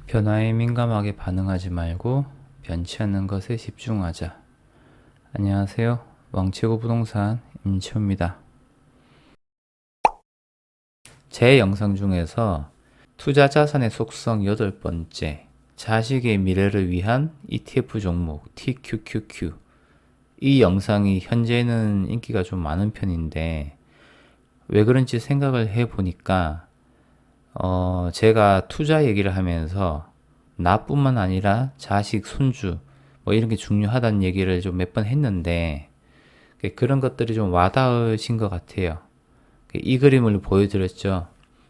변화에 민감하게 반응하지 말고 변치 않는 것에 집중하자. 안녕하세요. 왕치고 부동산 임치호입니다. 제 영상 중에서 투자 자산의 속성 8번째, 자식의 미래를 위한 ETF 종목 TQQQ, 이 영상이 현재는 인기가 좀 많은 편인데 왜 그런지 생각을 해보니까 제가 투자 얘기를 하면서 나뿐만 아니라 자식, 손주 뭐 이런 게 중요하다는 얘기를 좀 몇 번 했는데 그런 것들이 좀 와닿으신 것 같아요. 이 그림을 보여드렸죠.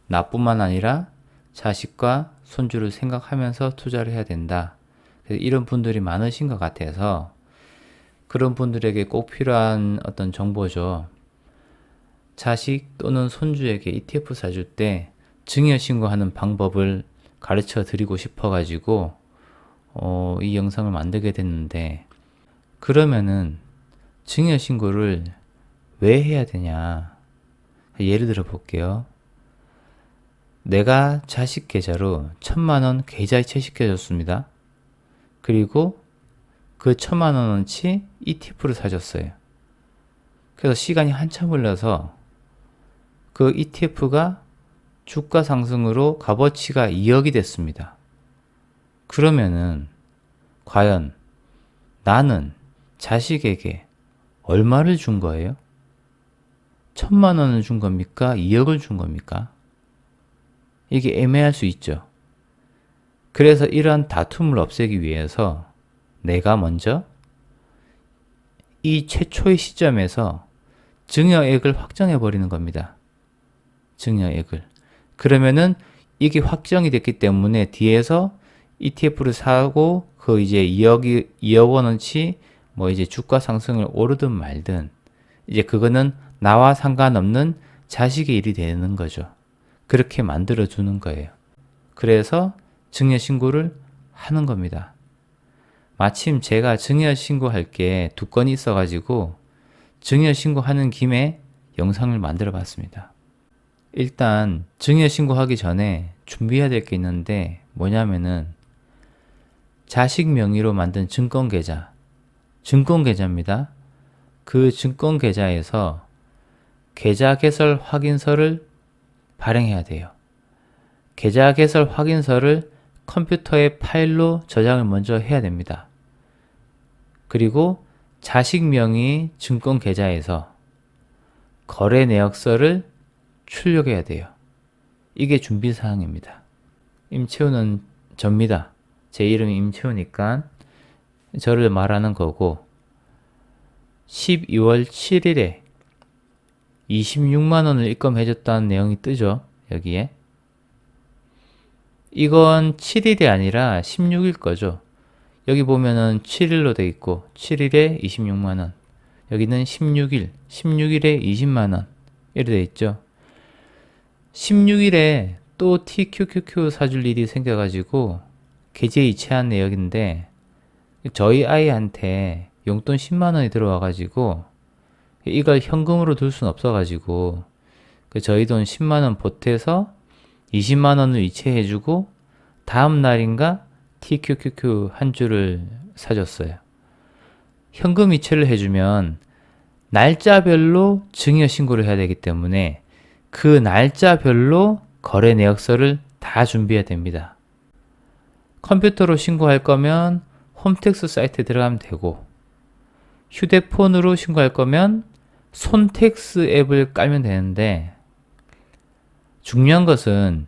나뿐만 아니라 자식과 손주를 생각하면서 투자를 해야 된다. 이런 분들이 많으신 것 같아서 그런 분들에게 꼭 필요한 어떤 정보죠. 자식 또는 손주에게 ETF 사줄 때 증여신고하는 방법을 가르쳐 드리고 싶어 가지고 이 영상을 만들게 됐는데, 그러면은 증여신고를 왜 해야 되냐. 예를 들어 볼게요. 내가 자식 계좌로 1,000만원 계좌에 채식해 줬습니다. 그리고 그 1,000만원어치 ETF를 사줬어요. 그래서 시간이 한참 흘러서 그 ETF가 주가 상승으로 값어치가 2억이 됐습니다. 그러면은 과연 나는 자식에게 얼마를 준 거예요? 1,000만 원을 준 겁니까? 2억을 준 겁니까? 이게 애매할 수 있죠. 그래서 이러한 다툼을 없애기 위해서 내가 먼저 이 최초의 시점에서 증여액을 확정해 버리는 겁니다. 증여액을. 그러면은 이게 확정이 됐기 때문에 뒤에서 ETF를 사고 그 이제 2억 원어치 뭐 이제 주가 상승을 오르든 말든 이제 그거는 나와 상관없는 자식의 일이 되는 거죠. 그렇게 만들어 주는 거예요. 그래서 증여 신고를 하는 겁니다. 마침 제가 증여 신고할 게 2건이 있어 가지고 증여 신고하는 김에 영상을 만들어 봤습니다. 일단 증여 신고하기 전에 준비해야 될 게 있는데 뭐냐면은 자식 명의로 만든 증권계좌입니다. 그 증권계좌에서 계좌 개설 확인서를 발행해야 돼요. 계좌 개설 확인서를 컴퓨터에 파일로 저장을 먼저 해야 됩니다. 그리고 자식 명의 증권계좌에서 거래 내역서를 출력해야 돼요. 이게 준비사항입니다. 임채우는 접니다. 제 이름이 임채우니까 저를 말하는 거고, 12월 7일에 26만 원을 입금해줬다는 내용이 뜨죠. 여기에. 이건 7일이 아니라 16일 거죠. 여기 보면은 7일로 돼 있고 7일에 26만 원. 여기는 16일에 20만 원. 이렇게 돼 있죠. 16일에 또 TQQQ 사줄 일이 생겨가지고 계좌에 이체한 내역인데 저희 아이한테 용돈 10만 원이 들어와가지고 이걸 현금으로 둘 수는 없어가지고 저희 돈 10만 원 보태서 20만 원을 이체해주고 다음 날인가 TQQQ 한 주를 사줬어요. 현금 이체를 해주면 날짜별로 증여 신고를 해야 되기 때문에 그 날짜별로 거래 내역서를 다 준비해야 됩니다. 컴퓨터로 신고할 거면 홈택스 사이트에 들어가면 되고, 휴대폰으로 신고할 거면 손택스 앱을 깔면 되는데, 중요한 것은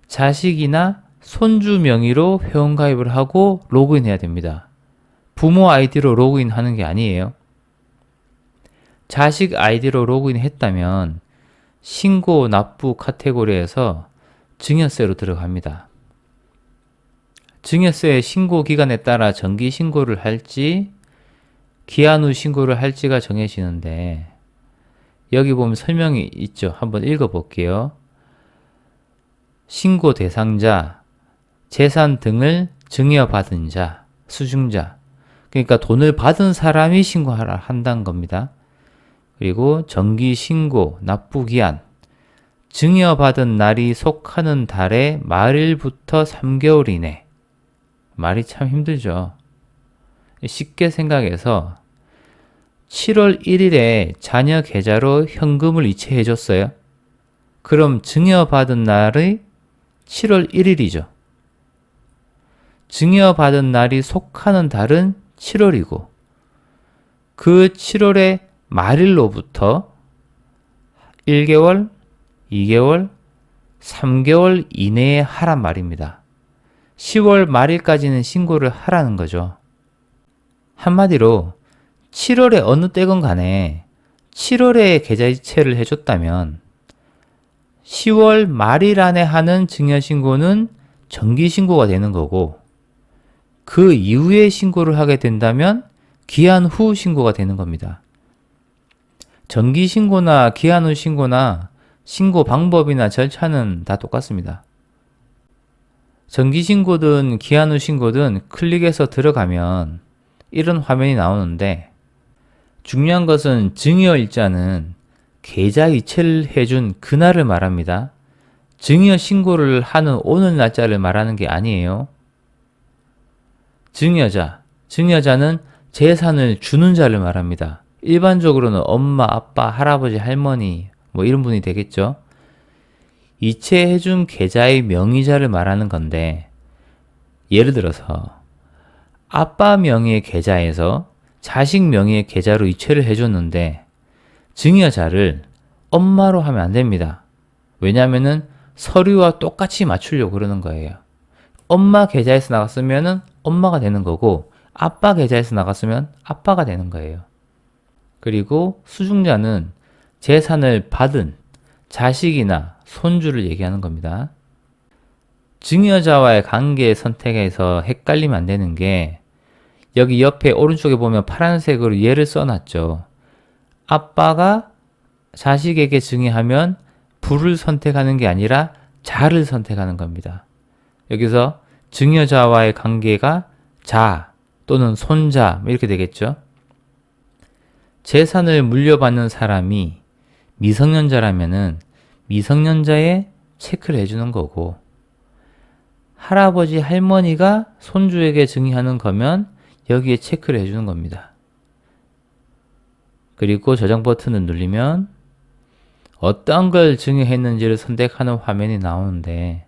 자식이나 손주 명의로 회원가입을 하고 로그인해야 됩니다. 부모 아이디로 로그인하는 게 아니에요. 자식 아이디로 로그인했다면 신고 납부 카테고리에서 증여세로 들어갑니다. 증여세 신고 기간에 따라 정기 신고를 할지 기한 후 신고를 할지가 정해지는데, 여기 보면 설명이 있죠. 한번 읽어볼게요. 신고 대상자, 재산 등을 증여받은 자, 수증자. 그러니까 돈을 받은 사람이 신고하라 한다는 겁니다. 그리고 정기 신고, 납부 기한, 증여받은 날이 속하는 달의 말일부터 3개월 이내. 말이 참 힘들죠. 쉽게 생각해서 7월 1일에 자녀 계좌로 현금을 이체해 줬어요. 그럼 증여받은 날이 7월 1일이죠. 증여받은 날이 속하는 달은 7월이고 그 7월의 말일로부터 1개월, 2개월, 3개월 이내에 하란 말입니다. 10월 말일까지는 신고를 하라는 거죠. 한마디로 7월에 어느 때건 간에 7월에 계좌이체를 해줬다면 10월 말일 안에 하는 증여신고는 정기신고가 되는 거고 그 이후에 신고를 하게 된다면 기한 후 신고가 되는 겁니다. 정기신고나 기한 후 신고나 신고 방법이나 절차는 다 똑같습니다. 정기신고든 기한 후 신고든 클릭해서 들어가면 이런 화면이 나오는데 중요한 것은 증여일자는 계좌 이체를 해준 그날을 말합니다. 증여 신고를 하는 오늘 날짜를 말하는 게 아니에요. 증여자는 재산을 주는 자를 말합니다. 일반적으로는 엄마, 아빠, 할아버지, 할머니 뭐 이런 분이 되겠죠. 이체해준 계좌의 명의자를 말하는 건데 예를 들어서 아빠 명의의 계좌에서 자식 명의의 계좌로 이체를 해줬는데 증여자를 엄마로 하면 안 됩니다. 왜냐하면 서류와 똑같이 맞추려고 그러는 거예요. 엄마 계좌에서 나갔으면 엄마가 되는 거고 아빠 계좌에서 나갔으면 아빠가 되는 거예요. 그리고 수중자는 재산을 받은 자식이나 손주를 얘기하는 겁니다. 증여자와의 관계 선택에서 헷갈리면 안 되는 게 여기 옆에 오른쪽에 보면 파란색으로 예를 써놨죠. 아빠가 자식에게 증여하면 부를 선택하는 게 아니라 자를 선택하는 겁니다. 여기서 증여자와의 관계가 자 또는 손자 이렇게 되겠죠. 재산을 물려받는 사람이 미성년자라면은 미성년자에 체크를 해주는 거고 할아버지 할머니가 손주에게 증여하는 거면 여기에 체크를 해주는 겁니다. 그리고 저장 버튼을 누르면 어떤 걸 증여했는지를 선택하는 화면이 나오는데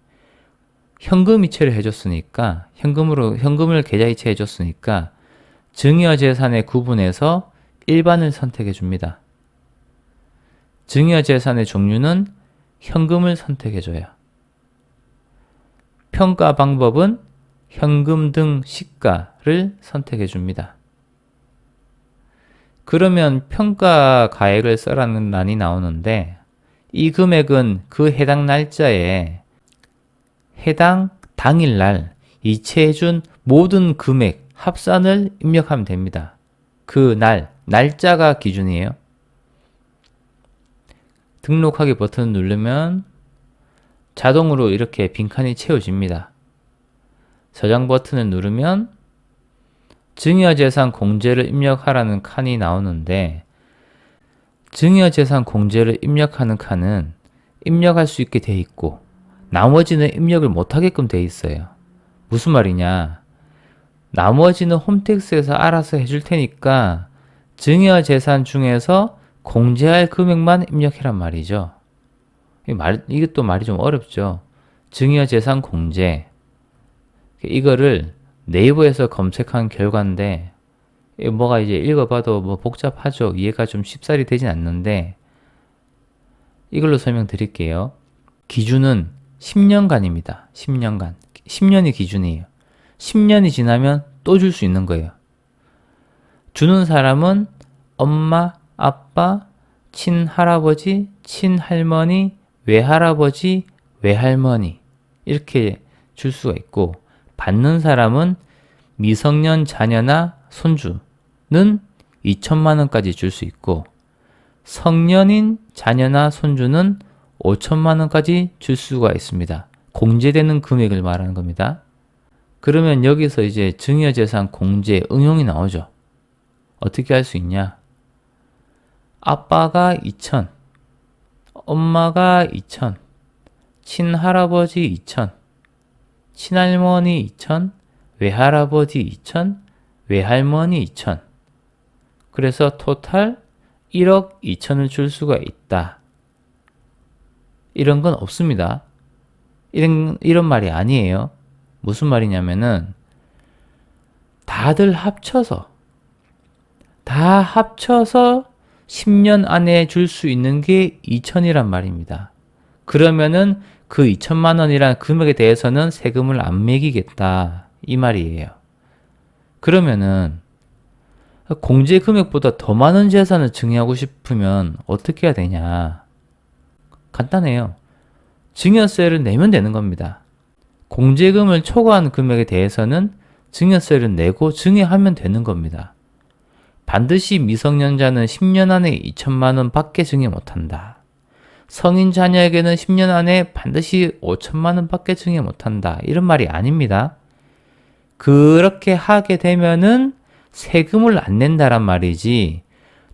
현금 이체를 해줬으니까 현금을 계좌 이체해 줬으니까 증여 재산의 구분에서 일반을 선택해 줍니다. 증여 재산의 종류는 현금을 선택해 줘요. 평가 방법은 현금 등 시가를 선택해 줍니다. 그러면 평가 가액을 써라는 란이 나오는데 이 금액은 그 해당 날짜에 해당 당일날 이체해준 모든 금액 합산을 입력하면 됩니다. 그 날짜가 기준이에요. 등록하기 버튼을 누르면 자동으로 이렇게 빈칸이 채워집니다. 저장 버튼을 누르면 증여재산 공제를 입력하라는 칸이 나오는데 증여재산 공제를 입력하는 칸은 입력할 수 있게 돼 있고 나머지는 입력을 못하게끔 돼 있어요. 무슨 말이냐? 나머지는 홈택스에서 알아서 해줄 테니까 증여재산 중에서 공제할 금액만 입력해란 말이죠. 이것도 말이 좀 어렵죠. 증여재산 공제. 이거를 네이버에서 검색한 결과인데 뭐가 이제 읽어봐도 뭐 복잡하죠. 이해가 좀 쉽사리 되진 않는데 이걸로 설명드릴게요. 기준은 10년간입니다. 10년간. 10년이 기준이에요. 10년이 지나면 또 줄 수 있는 거예요. 주는 사람은 엄마, 아빠, 친할아버지, 친할머니, 외할아버지, 외할머니 이렇게 줄 수가 있고 받는 사람은 미성년 자녀나 손주는 2천만 원까지 줄 수 있고 성년인 자녀나 손주는 5천만 원까지 줄 수가 있습니다. 공제되는 금액을 말하는 겁니다. 그러면 여기서 이제 증여재산 공제 응용이 나오죠. 어떻게 할 수 있냐? 아빠가 2천, 엄마가 2천, 친할아버지 2천, 친할머니 2천, 외할아버지 2천, 외할머니 2천. 그래서 토탈 1억 2천을 줄 수가 있다. 이런 건 없습니다. 이런 말이 아니에요. 무슨 말이냐면은 다들 합쳐서 다 합쳐서 10년 안에 줄 수 있는 게 2천이란 말입니다. 그러면은 그 2천만 원이란 금액에 대해서는 세금을 안 매기겠다. 이 말이에요. 그러면은 공제 금액보다 더 많은 재산을 증여하고 싶으면 어떻게 해야 되냐? 간단해요. 증여세를 내면 되는 겁니다. 공제금을 초과한 금액에 대해서는 증여세를 내고 증여하면 되는 겁니다. 반드시 미성년자는 10년 안에 2천만 원 밖에 증여 못한다. 성인 자녀에게는 10년 안에 반드시 5천만 원 밖에 증여 못한다. 이런 말이 아닙니다. 그렇게 하게 되면은 세금을 안 낸다란 말이지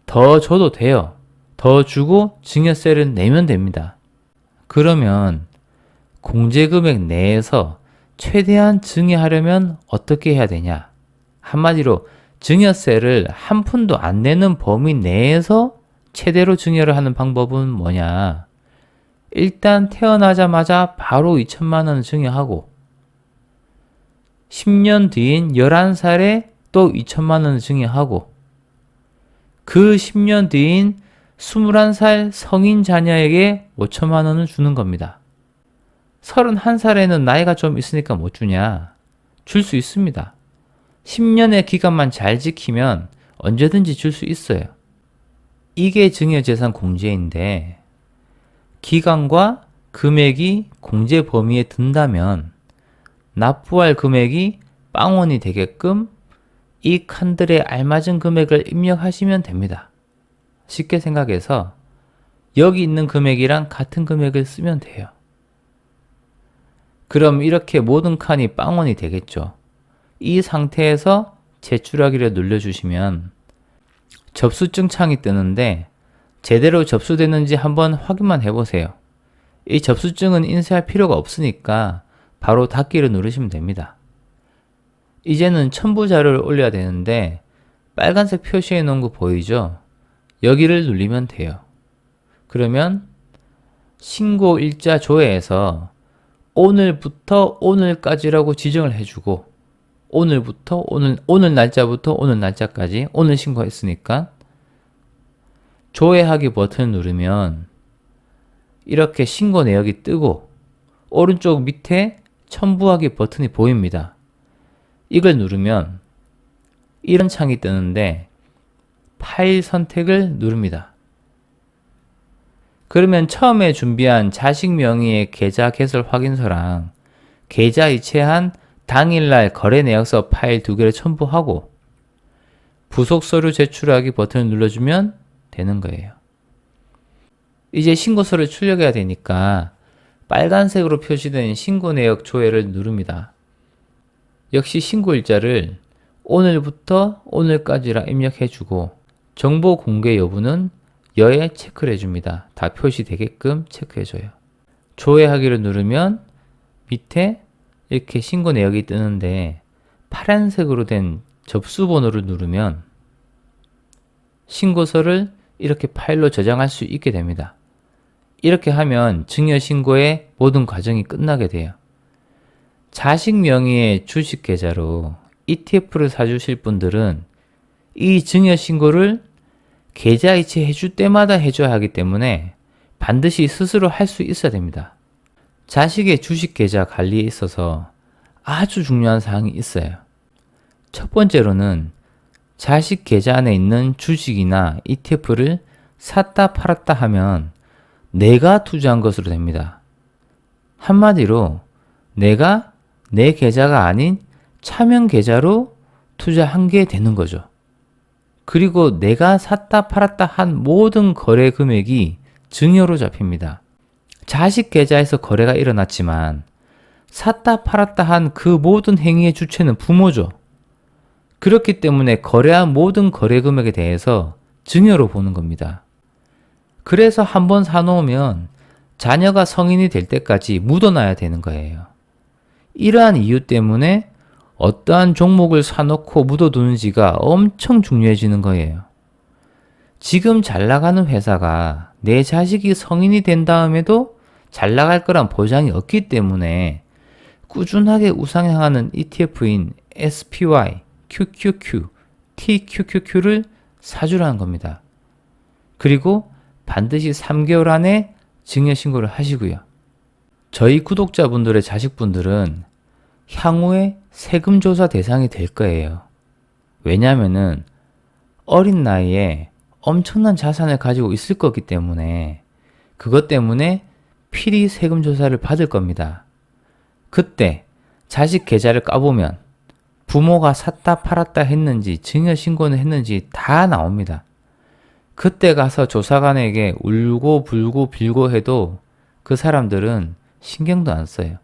더 줘도 돼요. 더 주고 증여세를 내면 됩니다. 그러면 공제금액 내에서 최대한 증여하려면 어떻게 해야 되냐? 한마디로 증여세를 한 푼도 안 내는 범위 내에서 최대로 증여를 하는 방법은 뭐냐? 일단 태어나자마자 바로 2천만 원을 증여하고 10년 뒤인 11살에 또 2천만 원을 증여하고 그 10년 뒤인 21살 성인 자녀에게 5천만 원을 주는 겁니다. 31살에는 나이가 좀 있으니까 못 주냐? 줄 수 있습니다. 10년의 기간만 잘 지키면 언제든지 줄 수 있어요. 이게 증여재산 공제인데 기간과 금액이 공제 범위에 든다면 납부할 금액이 빵원이 되게끔 이 칸들에 알맞은 금액을 입력하시면 됩니다. 쉽게 생각해서 여기 있는 금액이랑 같은 금액을 쓰면 돼요. 그럼 이렇게 모든 칸이 빵원이 되겠죠. 이 상태에서 제출하기를 눌러주시면 접수증 창이 뜨는데 제대로 접수됐는지 한번 확인만 해보세요. 이 접수증은 인쇄할 필요가 없으니까 바로 닫기를 누르시면 됩니다. 이제는 첨부 자료를 올려야 되는데 빨간색 표시해 놓은 거 보이죠? 여기를 누르면 돼요. 그러면 신고 일자 조회에서 오늘부터 오늘까지라고 지정을 해주고 오늘부터 오늘 날짜부터 오늘 날짜까지 오늘 신고했으니까 조회하기 버튼을 누르면 이렇게 신고 내역이 뜨고 오른쪽 밑에 첨부하기 버튼이 보입니다. 이걸 누르면 이런 창이 뜨는데 파일 선택을 누릅니다. 그러면 처음에 준비한 자식 명의의 계좌 개설 확인서랑 계좌 이체한 당일날 거래 내역서 파일 2개를 첨부하고 부속 서류 제출하기 버튼을 눌러주면 되는 거예요. 이제 신고서를 출력해야 되니까 빨간색으로 표시된 신고 내역 조회를 누릅니다. 역시 신고일자를 오늘부터 오늘까지라 입력해주고 정보 공개 여부는 여에 체크를 해줍니다. 다 표시되게끔 체크해줘요. 조회하기를 누르면 밑에 이렇게 신고 내역이 뜨는데 파란색으로 된 접수 번호를 누르면 신고서를 이렇게 파일로 저장할 수 있게 됩니다. 이렇게 하면 증여신고의 모든 과정이 끝나게 돼요. 자식 명의의 주식 계좌로 ETF를 사주실 분들은 이 증여신고를 계좌 이체 해줄 때마다 해줘야 하기 때문에 반드시 스스로 할 수 있어야 됩니다. 자식의 주식 계좌 관리에 있어서 아주 중요한 사항이 있어요. 첫 번째로는 자식 계좌 안에 있는 주식이나 ETF를 샀다 팔았다 하면 내가 투자한 것으로 됩니다. 한마디로 내가 내 계좌가 아닌 차명 계좌로 투자한 게 되는 거죠. 그리고 내가 샀다 팔았다 한 모든 거래 금액이 증여로 잡힙니다. 자식 계좌에서 거래가 일어났지만 샀다 팔았다 한 그 모든 행위의 주체는 부모죠. 그렇기 때문에 거래한 모든 거래 금액에 대해서 증여로 보는 겁니다. 그래서 한번 사놓으면 자녀가 성인이 될 때까지 묻어놔야 되는 거예요. 이러한 이유 때문에 어떠한 종목을 사놓고 묻어두는지가 엄청 중요해지는 거예요. 지금 잘 나가는 회사가 내 자식이 성인이 된 다음에도 잘 나갈 거란 보장이 없기 때문에 꾸준하게 우상향하는 ETF인 SPY, QQQ, TQQQ를 사주라는 겁니다. 그리고 반드시 3개월 안에 증여신고를 하시고요. 저희 구독자분들의 자식분들은 향후에 세금조사 대상이 될 거예요. 왜냐하면은 어린 나이에 엄청난 자산을 가지고 있을 거기 때문에 그것 때문에 필히 세금조사를 받을 겁니다. 그때 자식 계좌를 까보면 부모가 샀다 팔았다 했는지 증여신고는 했는지 다 나옵니다. 그때 가서 조사관에게 울고 불고 빌고 해도 그 사람들은 신경도 안 써요.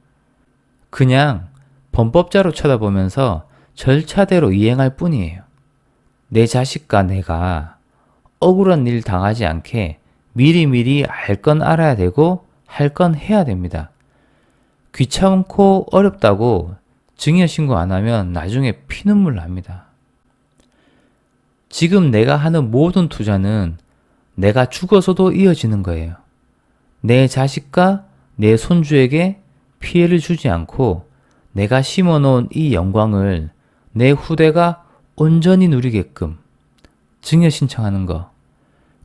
그냥 범법자로 쳐다보면서 절차대로 이행할 뿐이에요. 내 자식과 내가 억울한 일 당하지 않게 미리미리 알 건 알아야 되고 할 건 해야 됩니다. 귀찮고 어렵다고 증여신고 안 하면 나중에 피눈물 납니다. 지금 내가 하는 모든 투자는 내가 죽어서도 이어지는 거예요. 내 자식과 내 손주에게 피해를 주지 않고 내가 심어놓은 이 영광을 내 후대가 온전히 누리게끔 증여 신청하는 거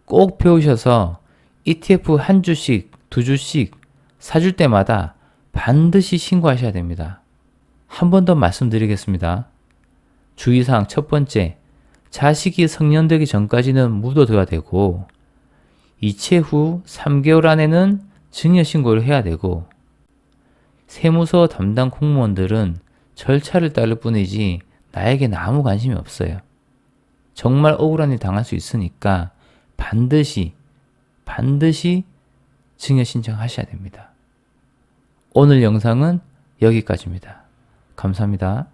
꼭 배우셔서 ETF 한 주씩, 두 주씩 사줄 때마다 반드시 신고하셔야 됩니다. 한 번 더 말씀드리겠습니다. 주의사항 첫 번째, 자식이 성년되기 전까지는 묻어둬야 되고 이체 후 3개월 안에는 증여신고를 해야 되고 세무서 담당 공무원들은 절차를 따를 뿐이지 나에게는 아무 관심이 없어요. 정말 억울한 일 당할 수 있으니까 반드시 증여 신청하셔야 됩니다. 오늘 영상은 여기까지입니다. 감사합니다.